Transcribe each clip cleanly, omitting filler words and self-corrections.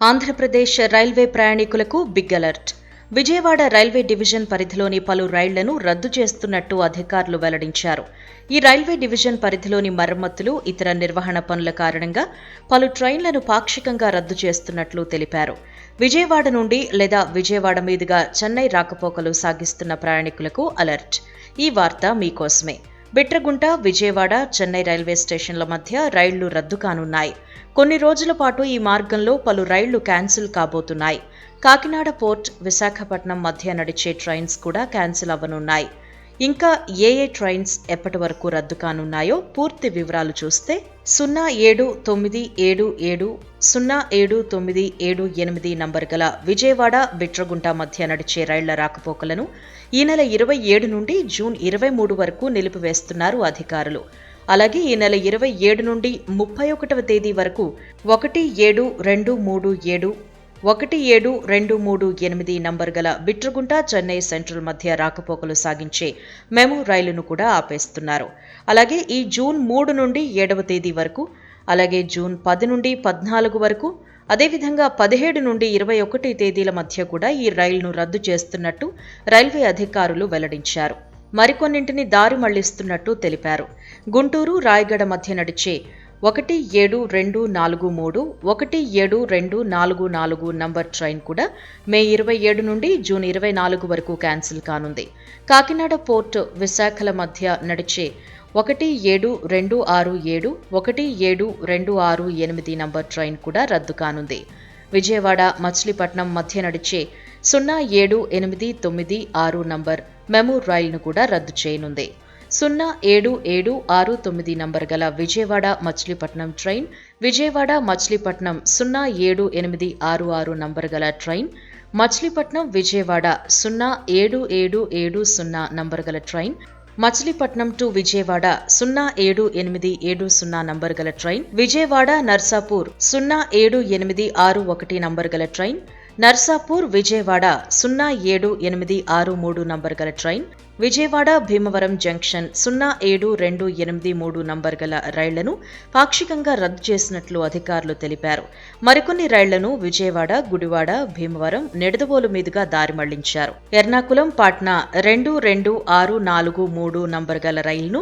Andhra Pradesh railway ప్రయాణికులకు big alert. Vijayawada railway division పరిధిలోని పలు రైళ్లను రద్దు చేస్తున్నట్టు అధికారులు వెల్లడించారు. ఈ రైల్వే డివిజన్ పరిధిలోని మరమ్మతులు, ఇతర నిర్వహణ పనుల కారణంగా పలు ట్రైన్లను పాక్షికంగా రద్దు చేస్తున్నట్లు తెలిపారు. విజయవాడ నుండి లేదా విజయవాడ మీదుగా చెన్నై రాకపోకలు సాగిస్తున్న ప్రయాణికులకు అలర్ట్. ఈ వార్త మీకోసమే. బిట్రగుంట, విజయవాడ, చెన్నై రైల్వే స్టేషన్ల మధ్య రైళ్లు రద్దు కానున్నాయి. కొన్ని రోజుల పాటు ఈ మార్గంలో పలు రైళ్లు క్యాన్సిల్ కాబోతున్నాయి. కాకినాడ పోర్ట్, విశాఖపట్నం మధ్య నడిచే ట్రైన్స్ కూడా క్యాన్సిల్ అవ్వనున్నాయి. ఇంకా ఏ ట్రైన్స్ ఎప్పటి వరకు రద్దు కానున్నాయో పూర్తి వివరాలు చూస్తే 0797707978 నంబర్ గల విజయవాడ, బిట్రగుంట మధ్య నడిచే రైళ్ల రాకపోకలను ఈ నెల 27 నుండి జూన్ 23 వరకు నిలిపివేస్తున్నారు అధికారులు. అలాగే ఈ నెల 27 నుండి 31వ తేదీ వరకు 17237 17238 నంబర్ గల బిట్రగుంట, చెన్నై సెంట్రల్ మధ్య రాకపోకలు సాగించే మెము రైలును కూడా ఆపేస్తున్నారు. అలాగే ఈ జూన్ 3 నుండి 7వ తేదీ వరకు, అలాగే జూన్ 10 నుండి 14 వరకు, అదేవిధంగా 17 నుండి 21 తేదీల మధ్య కూడా ఈ రైలును రద్దు చేస్తున్నట్టు రైల్వే అధికారులు వెల్లడించారు. మరికొన్నింటిని దారి మళ్లిస్తున్నట్టు తెలిపారు. గుంటూరు, రాయగడ మధ్య నడిచే 17243 17244 నంబర్ ట్రైన్ కూడా మే 27 నుండి జూన్ 24 వరకు క్యాన్సిల్ కానుంది. కాకినాడ పోర్టు, విశాఖల మధ్య నడిచే 17267 17268 నంబర్ ట్రైన్ కూడా రద్దు కానుంది. విజయవాడ, మచిలీపట్నం మధ్య నడిచే 07896 నంబర్ మెము రైలును కూడా రద్దు చేయనుంది. 07769 నంబర్ గల విజయవాడ, మచిలీపట్నం ట్రైన్, విజయవాడ, మచిలీపట్నం 07866 నంబర్ గల ట్రైన్, మచిలీపట్నం విజయవాడ 07770 నంబర్ గల train, Machilipatnam to Vijayawada 07870 number గల ట్రైన్, విజయవాడ నర్సాపూర్ 07861 నంబర్ గల ట్రైన్, నర్సాపూర్ విజయవాడ 07863 నంబర్ గల train, Vijayawada Bhimavaram junction 07283 number గల రైళ్లను పాక్షికంగా రద్దు చేసినట్లు అధికారులు తెలిపారు. మరికొన్ని రైళ్లను విజయవాడ, గుడివాడ, భీమవరం, నిడదవోలు మీదుగా దారి మళ్లించారు. ఎర్నాకుళం, పాట్నా 22643 నంబర్ గల రైలును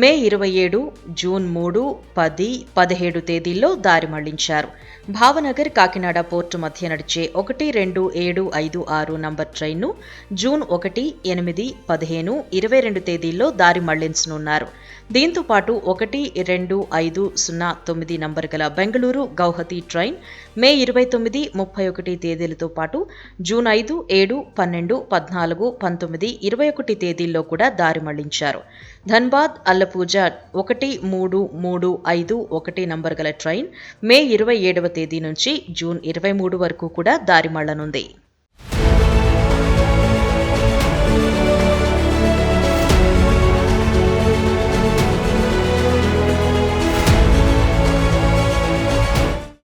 మే 27, జూన్ 3, 10, 17 తేదీల్లో దారి మళ్లించారు. భావనగర్, కాకినాడ పోర్టు మధ్య నడిచే 12756 నంబర్ ట్రైన్ను జూన్ 1, 8, 15, 22 తేదీల్లో దారి మళ్లించనున్నారు. దీంతో పాటు 12509 నంబర్ గల బెంగళూరు, గౌహతి ట్రైన్ మే 29, 31 తేదీలతో పాటు జూన్ 5, 7, 12, 14, 19, 21 తేదీల్లో కూడా దారి మళ్లించారు. ధన్బాద్, అల్లపూజ 13351 నంబర్ గల ట్రైన్ మే 27వ తేదీ నుంచి జూన్ 23 వరకు కూడా దారి మళ్లనుంది.